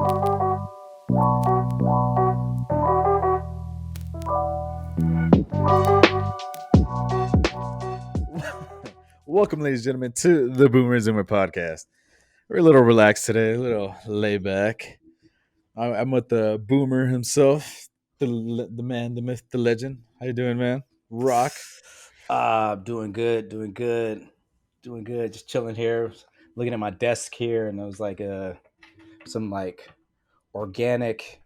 Welcome, ladies and gentlemen, to the Boomer and Zoomer podcast. We're a little relaxed today, a little laid back. I'm with the Boomer himself, the man, the myth, the legend. How you doing, man? Rock. Doing good. Just chilling here, looking at my desk here, and it was like some like organic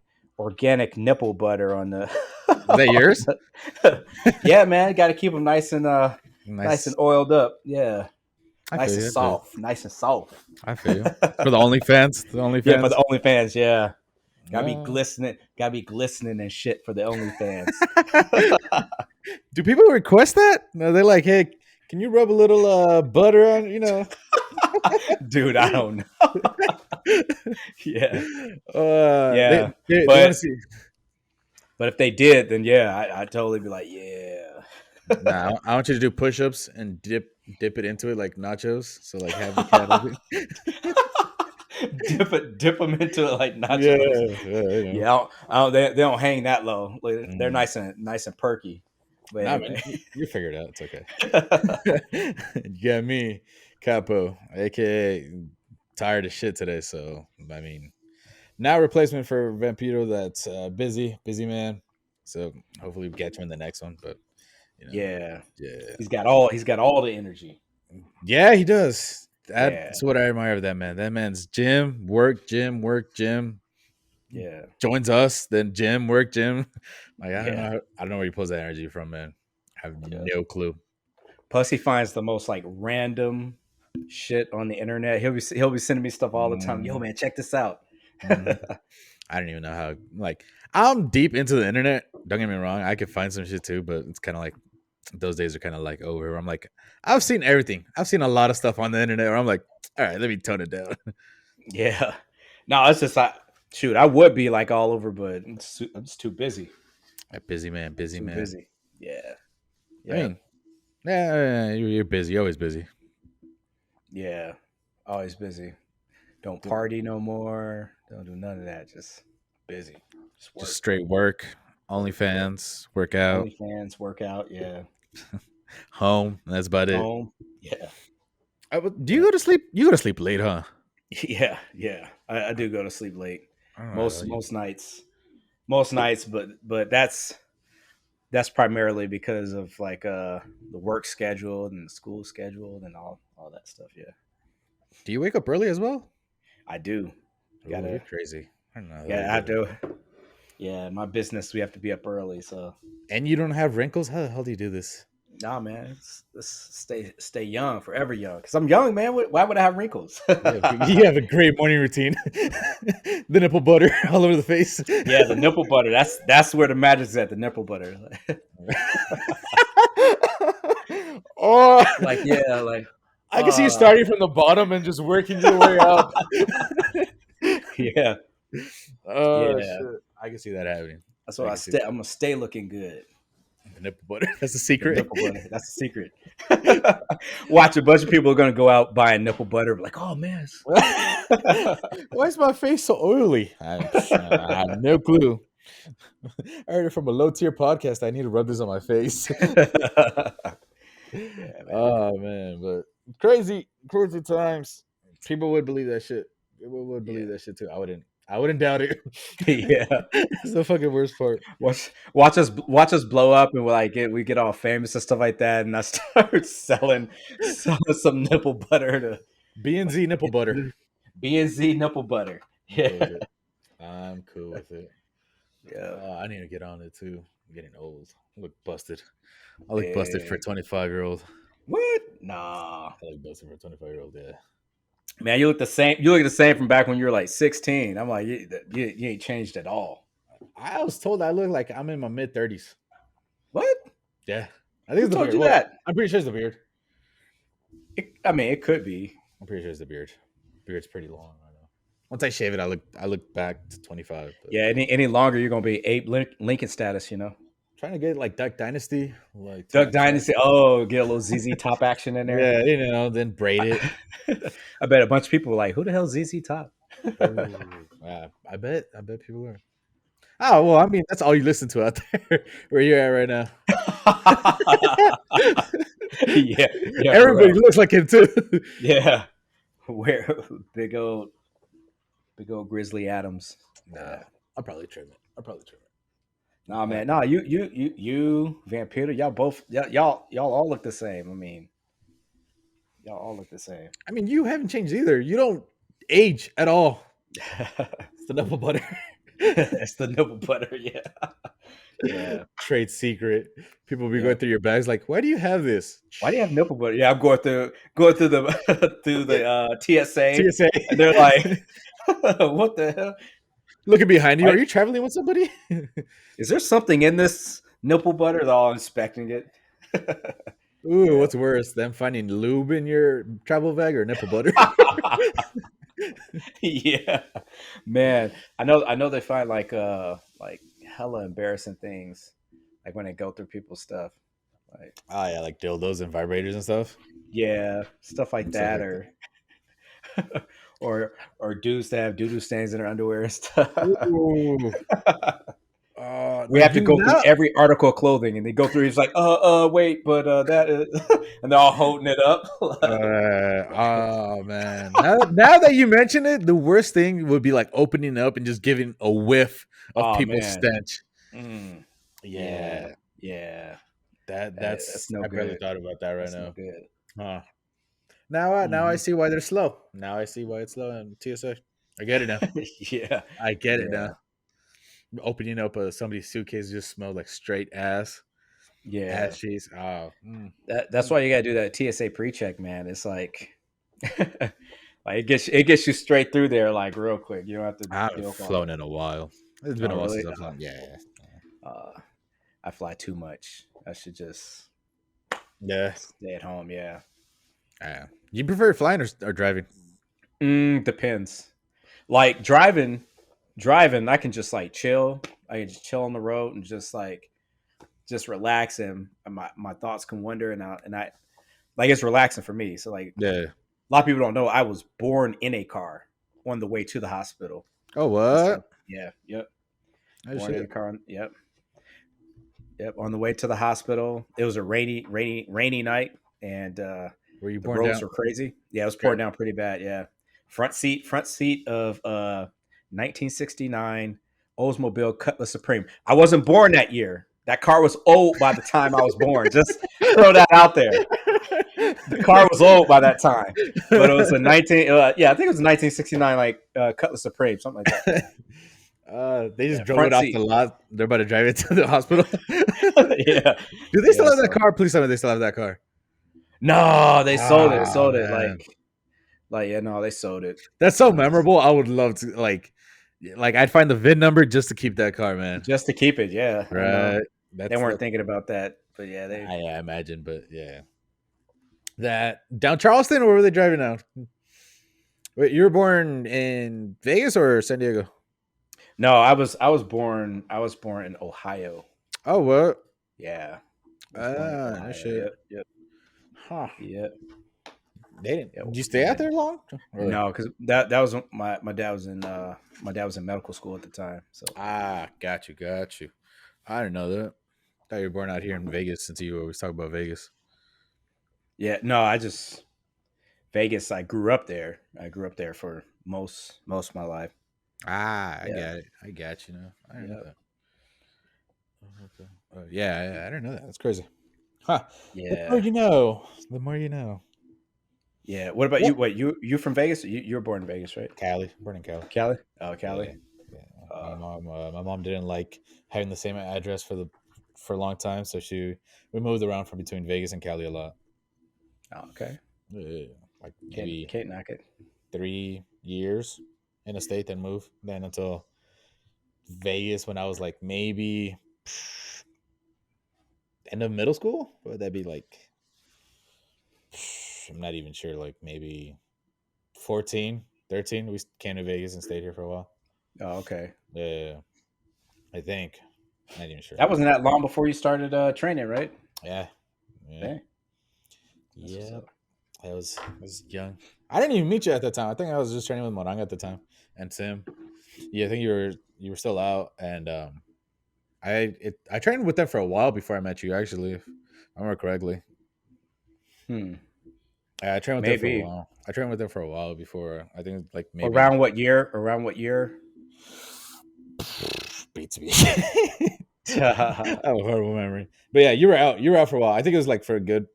nipple butter on the. Is that yours? Yeah, man, got to keep them nice and nice and oiled up. Yeah, I feel you. nice and soft. I feel you. For the OnlyFans, Yeah, for the OnlyFans. Yeah, gotta be glistening and shit for the OnlyFans. Do people request that? No, they're like, hey, can you rub a little butter on, Dude, I don't know. Yeah. Yeah. They But- want to see. But if they did, then yeah, I'd totally be like, yeah. Nah, I want you to do push-ups and dip it into it like nachos. So like have the cat open. dip them into it like nachos. Yeah. They don't hang that low. Like, they're nice and perky. But nah, anyway. man, you figured it out. It's okay. You got me, Capo, aka tired of shit today. So I mean, now replacement for Vampiro that's busy man. So hopefully we get you in the next one. But yeah. He's got all the energy. Yeah, he does. That's what I admire of that man. That man's gym, work, gym. Yeah. Joins us, then gym, work, gym. Like I don't know where he pulls that energy from, man. I have no clue. Plus, he finds the most like random shit on the internet. He'll be sending me stuff all the time. Yo, man, check this out. I don't even know how. Like, I'm deep into the internet. Don't get me wrong. I could find some shit too, but it's kind of like those days are kind of like over. I'm like, I've seen everything. I've seen a lot of stuff on the internet where I'm like, all right, let me tone it down. Yeah. No, it's just like, shoot, I would be like all over, but I'm just too busy. Busy man. Busy. Yeah. I mean, you're busy. You're always busy. Yeah. Always busy. Don't party no more. Don't do none of that. Just busy. Just straight work. OnlyFans, workout. OnlyFans, workout, yeah. Home. That's about it. Home, yeah. Do you go to sleep? You go to sleep late, huh? Yeah. I do go to sleep late. Most nights. Most nights, but that's primarily because of like the work schedule and the school schedule and all that stuff. Yeah. Do you wake up early as well? I do. You're crazy. I don't know. Yeah, I have to. Yeah, my business, we have to be up early. So. And you don't have wrinkles? How the hell do you do this? Nah, man, let's stay young, forever young. Because I'm young, man. Why would I have wrinkles? You have a great morning routine. The nipple butter all over the face. Yeah, the nipple butter. That's where the magic's at. The nipple butter. I can see you starting from the bottom and just working your way up. Yeah. Oh, yeah. Shit. I can see that happening. That's why I'm gonna stay looking good. The nipple butter. That's the secret. The nipple butter. That's the secret. Watch, a bunch of people are gonna go out buying nipple butter. Like, oh man, why is my face so oily? I have no clue. I heard it from a low tier podcast. I need to rub this on my face. Oh man, but crazy times. People would believe that shit. People would believe that shit too. I wouldn't doubt it. Yeah, that's the fucking worst part. Watch us blow up, and we get all famous and stuff like that, and I start selling some nipple butter to B&Z nipple butter. B&Z nipple butter. Yeah, I'm cool with it. Yeah, I need to get on it too. I'm getting old. I look busted. I look busted for a 25-year-old. What? Nah, I look busted for a 25-year-old. Yeah. Man, you look the same. You look the same from back when you were like 16. I'm like, you ain't changed at all. I was told I look like I'm in my mid-30s. What? Yeah, I think it's the beard. That? I'm pretty sure it's the beard. It could be. I'm pretty sure it's the beard. Beard's pretty long. I know. Once I shave it, I look back to 25. But. Yeah, any longer, you're gonna be Abe Lincoln status. Trying to get like Duck Dynasty. Duck Dynasty. Oh, get a little ZZ Top action in there. Yeah, then braid it. I bet a bunch of people were like, who the hell ZZ Top? I bet. I bet people are. Oh well, I mean that's all you listen to out there where you're at right now. Yeah, yeah, for Everybody real. looks like him too. Yeah, where big old Grizzly Adams. Nah, Yeah. I'll probably trim it. I'll probably trim Nah, it. man. Nah, you, Vampiro, y'all both, y'all all look the same. I mean, y'all all look the same. I mean, you haven't changed either. You don't age at all. It's the nipple butter. It's the nipple butter. Yeah, yeah. Trade secret. People be going Yep. through your bags like, why do you have this? Why do you have nipple butter? Yeah, I'm going through the through the TSA, TSA. and they're like, "What the hell? Looking behind you. Are Why, you traveling with somebody? is there something in this nipple butter?" They're all inspecting it. Ooh, Yeah. what's worse, them finding lube in your travel bag or nipple butter? Yeah, man. I know they find like hella embarrassing things, like when they go through people's stuff, like Oh yeah, like dildos and vibrators and stuff. yeah, stuff like And stuff that, like that. or or dudes that have doo doo stains in their underwear and stuff. Ooh. We have to go through Now, every article of clothing, and they go through. He's like, wait, but that is, and they're all holding it up. oh man. Now that you mention it, the worst thing would be like opening up and just giving a whiff of Oh people's man, stench. mm, yeah, Yeah. yeah. That's That's no I barely good. thought about that right That's no now. good. Huh. Now I Hmm. see why they're slow. Now I see why it's slow in TSA. I get it now. Yeah, I get it yeah, now. Opening up somebody's suitcase just smelled like straight ass yeah. cheese. Oh, That's why you gotta do that TSA pre-check, man. It's like, like it gets you straight through there, like real quick. You don't have to I haven't deal with all flown that. in a while. It's been Oh, a while really? since I've flown. Yeah, I fly too much. I should just yeah. stay at home. Yeah. Yeah. You prefer flying or driving? Depends. Like driving, I can just like chill. I can just chill on the road and just relax, and my thoughts can wander, and I like it's relaxing for me. So like Yeah. a lot of people don't know I was born in a car on the way to the hospital Oh, and stuff. what? Yeah, yep. Oh Born in a shit. car. Yep, yep. On the way to the hospital, it was a rainy night, and Were you the born roads down? were crazy. Yeah, it was pouring Okay. down pretty bad. Yeah, front seat of 1969 Oldsmobile Cutlass Supreme. I wasn't born that year. That car was old by the time I was born. Just throw that out there. The car was old by that time, but it was a 19. Yeah, I think it was a 1969 like Cutlass Supreme, something like that. They just Yeah, drove it front off the seat. lot. They're about to drive it to the hospital. Yeah, Do they still yeah. have that So car? Please tell me they still have that car. no, they sold it. They Ah sold it man, like yeah, no, they sold it. that's so Uh, memorable. I would love to like I'd find the VIN number just to keep that car, man. just to keep it. Yeah, I know. Right? They That's weren't that. thinking about that, but yeah, they. I imagine, but yeah, that down Charleston. Or where were they driving now? Wait, you were born in Vegas or San Diego? No, I was born in Ohio. Oh, what? Yeah, I was born in No Ohio. shit. Yep, yep, Huh? yep. They didn't. Yeah, Did you stay out man. there long? Or No, because that was my dad was in medical school at the time. So got you. I didn't know that. Thought you were born out here in Vegas since you always talk about Vegas. yeah, no, I just Vegas. I grew up there. I grew up there for most of my life. I Yeah, got it. I got you now. I didn't know yeah, that. Okay. Yeah, I didn't know that. That's crazy. Huh. The more yeah, you know, the more you know. yeah. What about Yeah. you? What you from Vegas? You were born in Vegas, right? Cali, born in Cali. Cali. Oh, Yeah, Cali. yeah. Uh, My mom didn't like having the same address for a long time, so we moved around from between Vegas and Cali a lot. oh, okay. Like Can't maybe can't knock it. 3 years in a state, then move. Then until Vegas when I was like maybe end of middle school. What would that be like? I'm not even sure. Like maybe 14, 13. We came to Vegas and stayed here for a while. Oh, okay. Yeah, I think. Not even sure. That wasn't that long before you started training, right? Yeah, yeah, Yeah, that's what's yep. up. I was young. I didn't even meet you at that time. I think I was just training with Morang at the time and Tim. Yeah, I think you were still out, and I trained with them for a while before I met you. Actually, if I remember correctly. Hmm. I trained with them for a Maybe. while. I trained with them for a while before. I think like maybe Around what year? Around what year? beats me. I have a horrible memory. But yeah, you were out. You were out for a while. I think it was like for a good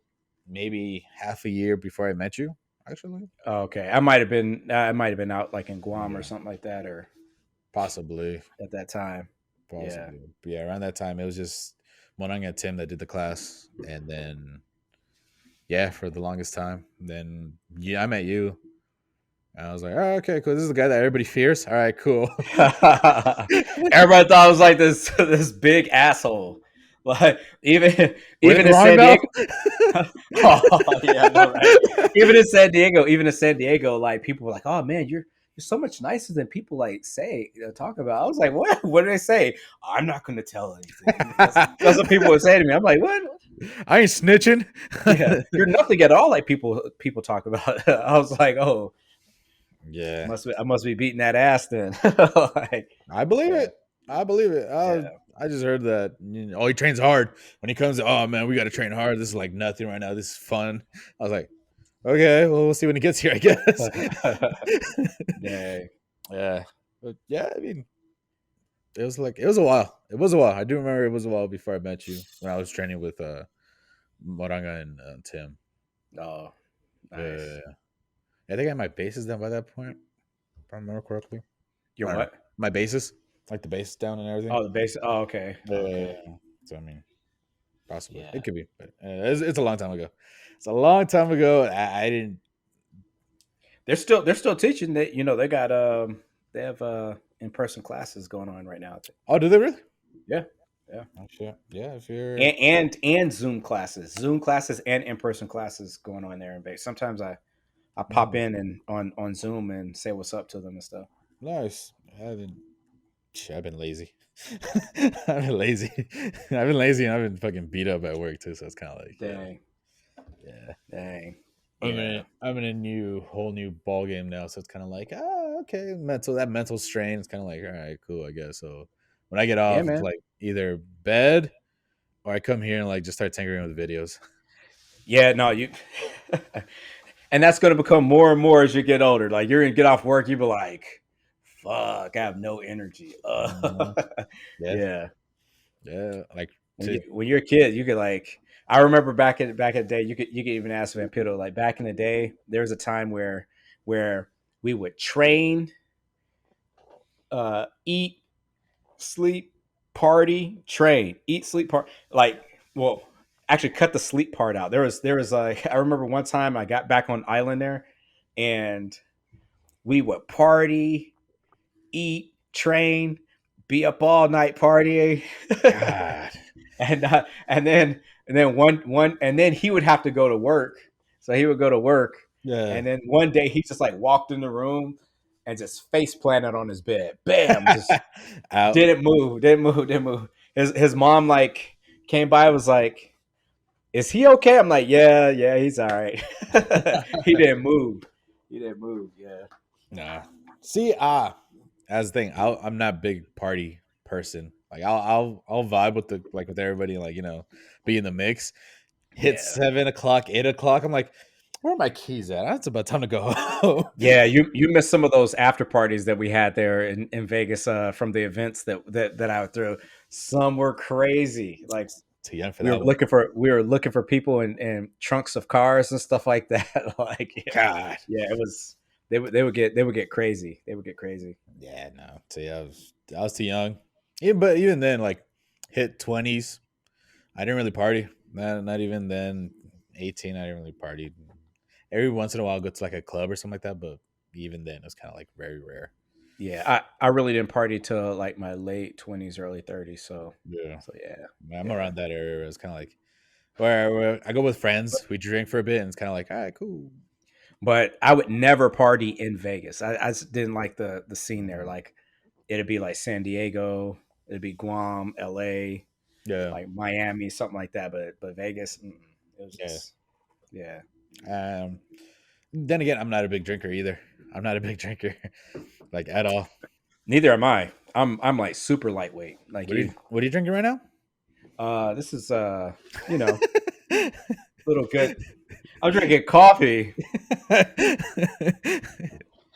maybe half a year before I met you. Actually, Okay, I might have been. I might have been out like in Guam or yeah, something like that, or possibly, at that time. Yeah. possibly. But yeah, around that time, it was just Monang and Tim that did the class, and then yeah, for the longest time. Then yeah, I met you. And I was like, oh, okay, cool. This is the guy that everybody fears. All right, cool. Everybody thought I was like this this big asshole. Like With even in Ron San now? Diego. Oh yeah, I know, right? Even in San Diego, like people were like, "Oh man, you're so much nicer than people like say talk about." I was like, "What? What do they say?" I'm not going to tell anything. That's what people would say to me. I'm like, "What? I ain't snitching. Yeah, you're nothing at all like people talk about." I was like, "Oh, Yeah, I must be beating that ass then." Like, I believe yeah, it. I believe it. yeah. I just heard that. Oh, he trains hard. When he comes, oh man, we got to train hard. This is like nothing right now. This is fun. I was like, okay, well, we'll see when he gets here, I guess. Dang. Yeah, but yeah, I mean, it was like it was a while. It was a while. I do remember it was a while before I met you when I was training with Moranga and Tim. Oh, Yeah, nice. I think I had my bases down by that point, if I remember correctly. You're I don't know. what? My bases, like the bases down and everything. Oh, the base. Oh, okay. Yeah, yeah, Okay. yeah, yeah. So I mean, possibly Yeah. it could be, but it's a long time ago. It's a long time ago. I didn't. They're still teaching that, they have in person classes going on right now, I think. Oh, do they really? Yeah. Yeah. Oh shit. Yeah, if you're. And Zoom classes and in person classes going on there in base. Sometimes I pop Mhm. in and on Zoom and say what's up to them and stuff. Nice. I haven't. Shit, I've been lazy. I've been lazy. I've been lazy and I've been fucking beat up at work too. So it's kind of like, Dang. yeah. Dang. I'm Yeah. in. I'm in a whole new ball game now. So it's kind of like, okay, mental strain. It's kind of like, all right, cool, I guess. So when I get Yeah, off, it's man. like either bed or I come here and like just start tinkering with videos. Yeah, no, you and that's going to become more and more as you get older. Like you're going to get off work, you be like, "Fuck, I have no energy." Mhm. Yeah, Yeah. yeah. Like to When you're a kid, you could like. I remember back in the day, you could even ask Vampiro. Like back in the day, there was a time where we would train, eat, sleep, party, train, eat, sleep, part. Like, well, actually, cut the sleep part out. There was like I remember one time I got back on island there, and we would party, eat, train, be up all night partying, God. and then he would have to go to work. So he would go to work, Yeah. and then one day he just like walked in the room and just face planted on his bed. Bam, just Out. didn't move. His mom like came by, was like, "Is he okay?" I'm like, "Yeah, yeah, he's all right." He didn't move. He didn't move. Yeah. Nah. See, as the thing, I'm not a big party person. Like I'll vibe with the like with everybody, like be in the mix. Hit Yeah. 7 o'clock, 8 o'clock. I'm like, where are my keys at? It's about time to go home. Yeah, you missed some of those after parties that we had there in Vegas from the events that I threw. Some were crazy. Like Too young for that one. we were looking for people in trunks of cars and stuff like that. Like God. yeah, it was they would get crazy. They would get crazy. Yeah, no. See, I was too young. But even then, like hit 20s, I didn't really party. Not even then. 18, I didn't really party. Every once in a while, I'll go to like a club or something like that. But even then, it was kind of like very rare. Yeah, I really didn't party till like my late 20s, early 30s. So Yeah, yeah, I'm yeah. around that area. Where it's kind of like where I go with friends. We drink for a bit, and it's kind of like, all right, cool. But I would never party in Vegas. I just didn't like the scene there. Mhm. Like it'd be like San Diego, it'd be Guam, LA, Yeah, like Miami, something like that. But Vegas, it was yeah. just yeah. Then again, I'm not a big drinker either. I'm not a big drinker, like at all. Neither am I. I'm like super lightweight, like you. What are you drinking right now? This is you know, little good. I'm drinking coffee.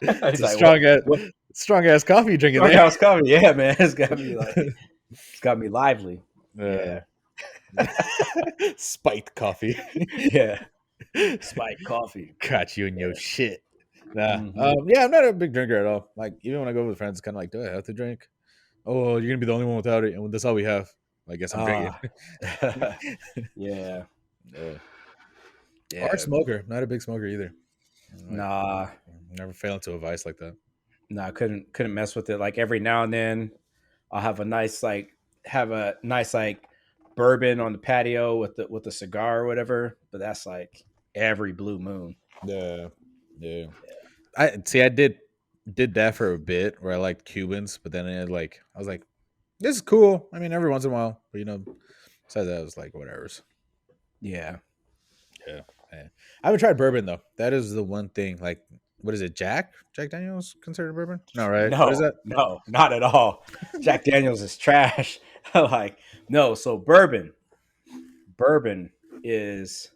It's He's a like, what strong ass coffee you drinking drunk there. house coffee? Yeah, man, it's got me like it's got me lively. uh, Yeah, spiked coffee. yeah. Spike coffee. Got you in your Yeah. shit. Nah. Hmm. Yeah, I'm not a big drinker at all. Like even when I go with friends, it's kind of like, do I have to drink? Oh, well, you're gonna be the only one without it, and that's all we have. I guess I'm drinking. Ah, yeah, uh, or yeah. smoker. Not a big smoker either. Like Nah, never fell into a vice like that. nah. Couldn't mess with it. Like every now and then, I'll have a nice like bourbon on the patio with a cigar or whatever. But that's like every blue moon. Yeah, yeah. I see. I did that for a bit where I liked Cubans, but then I was like, this is cool. I mean, every once in a while, but besides that, I was like, whatever's. Yeah. Yeah, yeah. I haven't tried bourbon though. That is the one thing. Like, what is it? Jack Daniels considered bourbon? No, right? What is No, that? no, not at all. Jack Daniels is trash. Like no. So bourbon is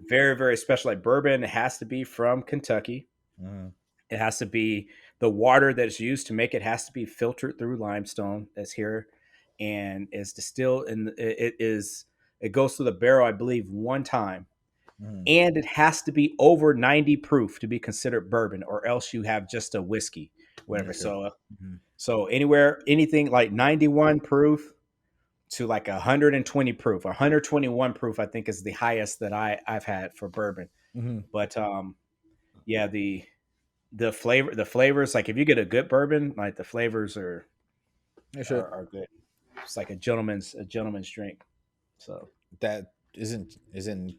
very very special. Like bourbon has to be from Kentucky. Mm, It has to be the water that's used to make it has to be filtered through limestone that's here and is distilled and it goes through the barrel I believe one time mm. and it has to be over 90 proof to be considered bourbon or else you have just a whiskey Yeah, whatever sure. so anywhere anything like 91 proof to like 120 proof 121 proof I think is the highest that I've had for bourbon Mm-hmm. but yeah the flavors like if you get a good bourbon like the flavors Yeah, sure. are good it's like a gentleman's drink so That isn't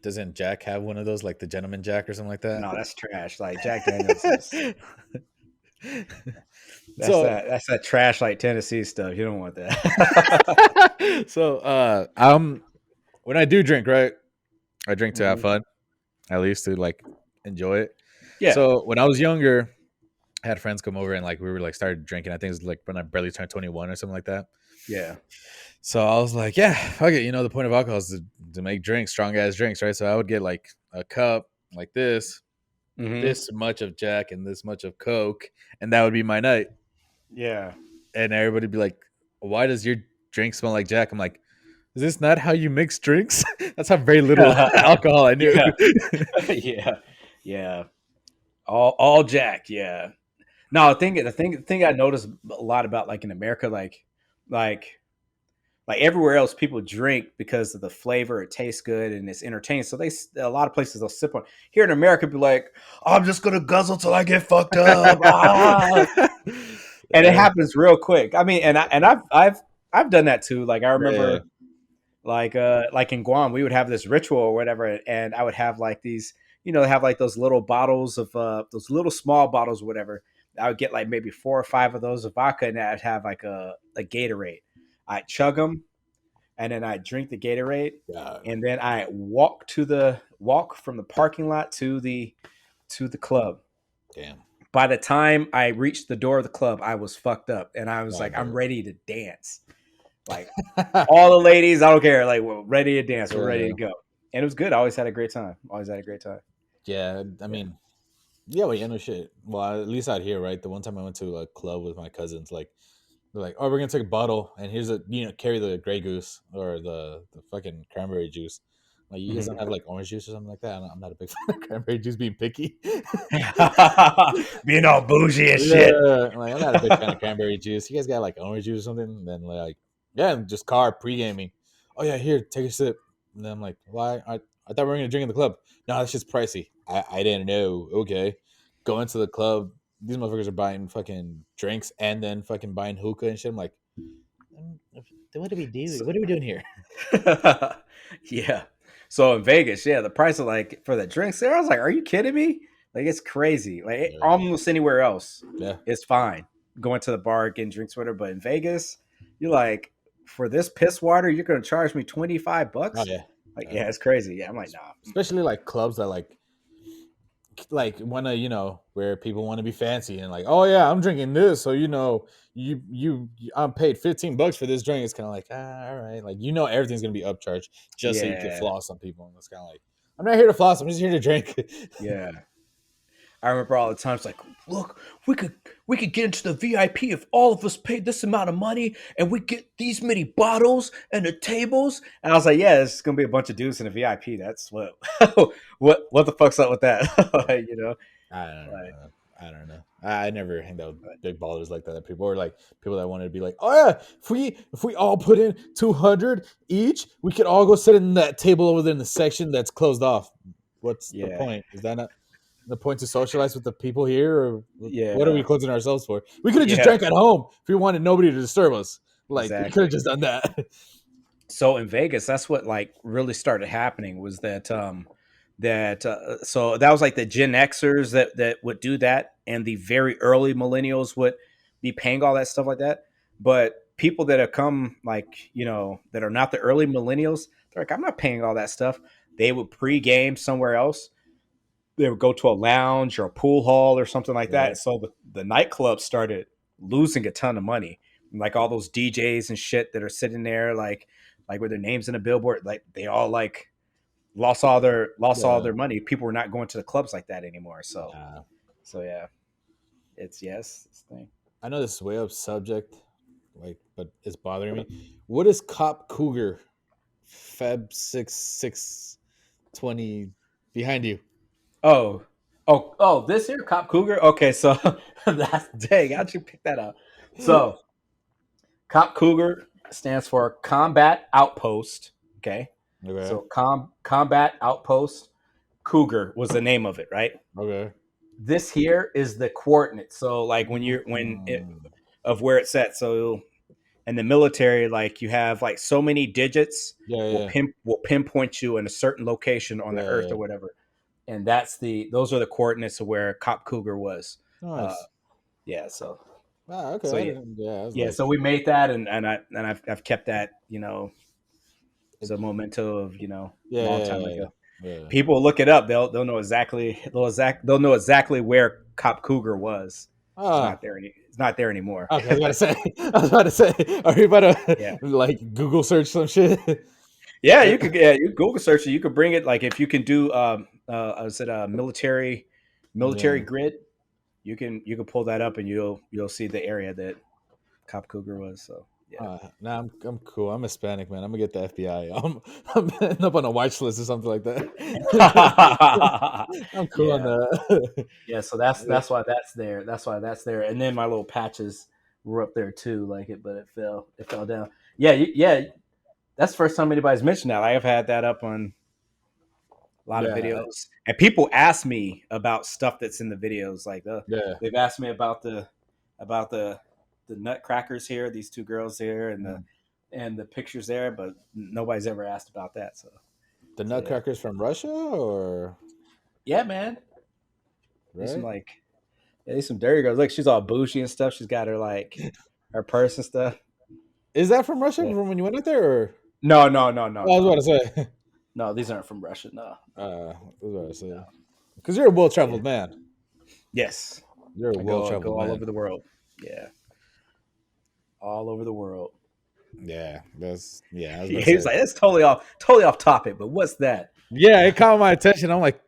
doesn't Jack have one of those like the gentleman Jack or something like that? no that's trash like Jack Daniels is so that's that trash like Tennessee stuff you don't want that. so when I do drink, right? I drink to have Mhm. fun, at least to like enjoy it. Yeah So when I was younger, I had friends come over and like we were like started drinking. I think it was like when I barely turned 21 or something like that. yeah So I was like, yeah, fuck it. The point of alcohol is to make drinks, strong ass drinks, right? So I would get like a cup like hmm this much of Jack and this much of Coke, and that would be my night. yeah And everybody would be like, why does your drink smell like Jack? I'm like, is this not how you mix drinks? That's how very little alcohol I knew. yeah yeah yeah all Jack yeah no the thing I noticed a lot about like in America like like everywhere else people drink because of the flavor it tastes good and it's entertaining so they a lot of places they'll sip on here in America be like I'm just gonna guzzle till I get fucked up and it uh, happens real quick I mean I've done that too like I yeah. remember like in Guam we would have this ritual or whatever and I would have like these they have like those little bottles of those little small bottles or whatever I would get like maybe 4 or 5 of those of vodka and I'd have like a Gatorade I'd chug them and then I drink the Gatorade, God and then I walk from the parking lot to the club. damn. By the time I reached the door of the club, I was fucked up, and I was Oh, like, I'm bro. ready to dance. Like all the ladies, I don't care. Like we're ready to dance, we're ready Yeah. to go, and it was good. I always had a great time. Always had a great time. Yeah. I Yeah. mean, yeah, well, no shit. Well, at least out here, right? The one time I went to a club with my cousins, like they're like, "Oh, we're gonna take a bottle, and here's carry the Grey Goose or the fucking cranberry juice." Like, you guys don't Mhm. have like orange juice or something like that. I'm not a big fan of cranberry juice. Being picky. Being all bougie and shit. Yeah, like I'm not a big fan of cranberry juice. You guys got like orange juice or something? And then like, yeah, and just car pre gaming. Oh yeah, here, take a sip. And then I'm like, why? I thought we were gonna drink in the club. No, that's just pricey. I didn't know. Okay, go into the club. These motherfuckers are buying fucking drinks and then fucking buying hookah and shit. I'm like, "Mm, what do we do? So, What are we doing here? yeah. So in Vegas, yeah, the price of like for the drinks there, I was like, are you kidding me? Like it's crazy. Like Yeah, almost anywhere else, yeah. it's fine going to the bar getting drinks, whatever. But in Vegas, you're like, for this piss water, you're gonna charge me $25. Oh yeah. Like, Yeah. yeah, it's crazy. Yeah, I'm like, nah. Mm-mm. Especially like clubs that like like want to, where people want to be fancy and like, oh yeah, I'm drinking this, so I'm paid $15 for this drink. It's kind of like, all right, like everything's gonna be upcharged just so you can Yeah, floss on people, and it's kind of like, I'm not here to floss, I'm just here to drink. yeah. I remember all the times like, look, we could get into the VIP if all of us paid this amount of money, and we get these many bottles and the tables. And I was like, yeah, it's gonna be a bunch of dudes in the VIP. That's what what the fuck's up with that? Like, I don't like, know. I don't know. I never hanged out with big ballers like that. People, or like people that wanted to be like, oh yeah, if we all put in 200 each, we could all go sit in that table over there in the section that's closed off. What's the yeah, point? Is that not the point to socialize with the people here, or what are we yeah, closing ourselves for? We could have just yeah, drank at home if we wanted nobody to disturb us. Like we could have exactly. just done that. So in Vegas, that's what like really started happening was that so that was like the Gen Xers that would do that, and the very early millennials would be paying all that stuff like that. But people that have come like that are not the early millennials, they're like, I'm not paying all that stuff. They would pregame somewhere else. They would go to a lounge or a pool hall or something like that. Yeah, So the nightclub started losing a ton of money. Like all those DJs and shit that are sitting there, like with their names in a billboard, like they all like lost all their yeah. money. People were not going to the clubs like that anymore. So Nah. so yeah, it's yes, it's the thing. I know this is way off subject, like, but it's bothering me. What is Cop Cougar? Feb 6/6/20 behind you. Oh, this here Cop Cougar. Okay, so that's dang. How'd you pick that up? So Cop Cougar stands for Combat Outpost. Okay, Okay. so Combat Outpost Cougar was the name of it, right? Okay. This here is the coordinate. So like when it Mm. of where it's at. So in the military, like you have like so many digits Yeah, will yeah, pinpoint you in a certain location on the yeah, earth yeah. or whatever, and those are the coordinates of where Cop Cougar was. Uh, Nice. yeah, so Ah, okay. so I yeah, didn't. Yeah, I was yeah. like, So we made that, and I've kept that, as it, a memento of yeah, long yeah, time yeah, ago. yeah. People look it up; they'll know exactly where Cop Cougar was. It's Ah, not there it's not there anymore. okay. I was about to say. I was about to say. Are you about Yeah. to like Google search some shit? Yeah, you could. Yeah, you Google search it. You could bring it. Like if you can do, is it a military Yeah. grid? You can pull that up and you'll see the area that Cop Cougar was. So yeah, Nah, I'm cool. I'm Hispanic, man. I'm gonna get the FBI. I'm end up on a watch list or something like that. I'm cool on yeah, that. yeah. So that's why that's there. That's why that's there. And then my little patches were up there too, like it, but it fell down. Yeah, yeah. That's the first time anybody's mentioned that. I've had that up on a lot of Yeah, videos, and people ask me about stuff that's in the videos. Like yeah. they've asked me about the nutcrackers here, these two girls here, Mm. and the pictures there, but nobody's ever asked about that. The So yeah, Nutcrackers from Russia, or yeah, man. These some right? like these some dirty girls. Look, she's all bougie and stuff. She's got her like her purse and stuff. Is that from Russia Yeah. from when you went out there? Or No, no, no, no, oh, I was no, about to say. no. These aren't from Russia. No, I was about to say no. because you're a well Yeah. traveled man. Yes, You're a I well go traveled all man. over the world. Yeah, all over the world. Yeah, I was about to He was say. like, "That's totally off topic." But what's that? Yeah, it caught my attention. I'm like,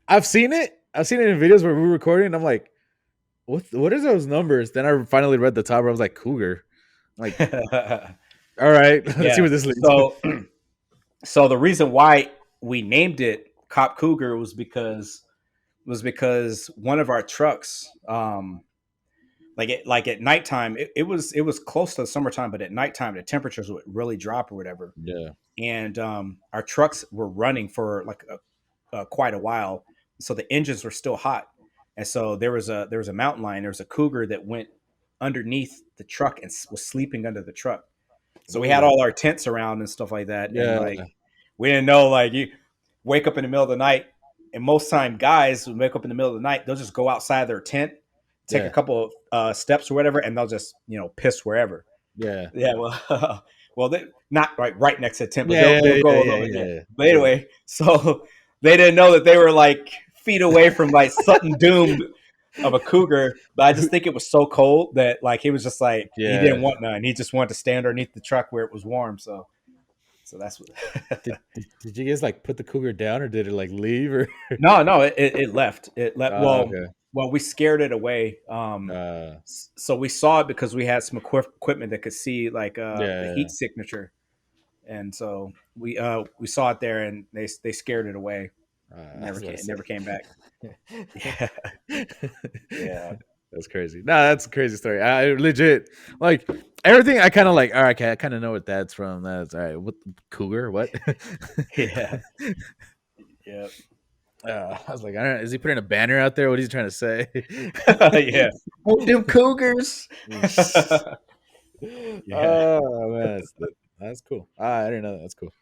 I've seen it. I've seen it in videos where we were recording. And I'm like, what is those numbers? Then I finally read the top where I was like, Cougar. I'm like, all right, let's see Yeah. where this leads. So the reason why we named it Cop Cougar was because one of our trucks, like at nighttime, it was close to the summertime, but at nighttime the temperatures would really drop or whatever, Yeah, and our trucks were running for like quite a while, so the engines were still hot, and so there was a mountain lion, there was a cougar that went underneath the truck and was sleeping under the truck. So we had ooh, all our tents around and stuff like that, and yeah, like we didn't know, like you wake up in the middle of the night, and most time guys who wake up in the middle of the night, they'll just go outside their tent, take a yeah, couple of steps or whatever, and they'll just piss wherever. yeah, Yeah, well, well, they not right next to the tent, but yeah, they'll yeah, go a yeah, little bit. yeah, Yeah, yeah, but yeah. anyway, so they didn't know that they were like feet away from like something doomed of a cougar. But I just think it was so cold that like he was just like he didn't Yeah. want none. He just wanted to stand underneath the truck where it was warm. So that's what. Did you guys like put the cougar down, or did it like leave, or? No, it left. It left. Okay. Well, we scared it away. Uh, So we saw it because we had some equipment that could see like the yeah, heat signature, and so we saw it there, and they scared it away. I was about to It never came back. Yeah, say. yeah, That's crazy. No, that's a crazy story. I legit like everything. I kind of like. All right, okay, I kind of know what that's from. That's all right. What cougar? What? yeah, yeah, I was like, I don't know. Is he putting a banner out there? What is he trying to say? yeah. Oh, them cougars. Yeah. Oh man, that's cool. I didn't know that. That's cool.